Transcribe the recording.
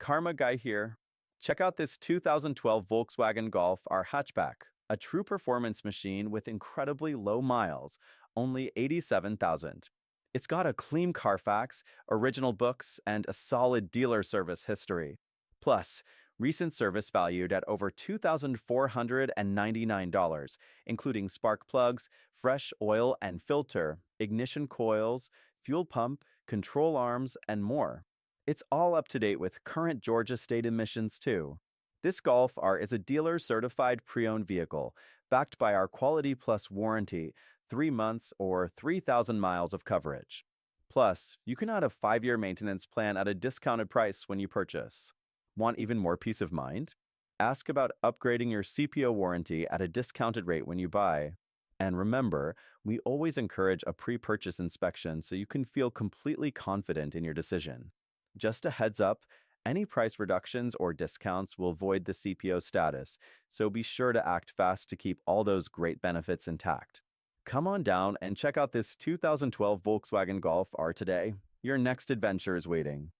Karma Guy here. Check out this 2012 Volkswagen Golf R hatchback, a true performance machine with incredibly low miles, only 87,000. It's got a clean Carfax, original books, and a solid dealer service history. Plus, recent service valued at over $2,499, including spark plugs, fresh oil and filter, ignition coils, fuel pump, control arms, and more. It's all up to date with current Georgia state emissions, too. This Golf R is a dealer certified pre owned vehicle, backed by our Quality Plus warranty, 3 months or 3,000 miles of coverage. Plus, you can add a 5-year maintenance plan at a discounted price when you purchase. Want even more peace of mind? Ask about upgrading your CPO warranty at a discounted rate when you buy. And remember, we always encourage a pre purchase inspection so you can feel completely confident in your decision. Just a heads up, any price reductions or discounts will void the CPO status, so be sure to act fast to keep all those great benefits intact. Come on down and check out this 2012 Volkswagen Golf R today. Your next adventure is waiting.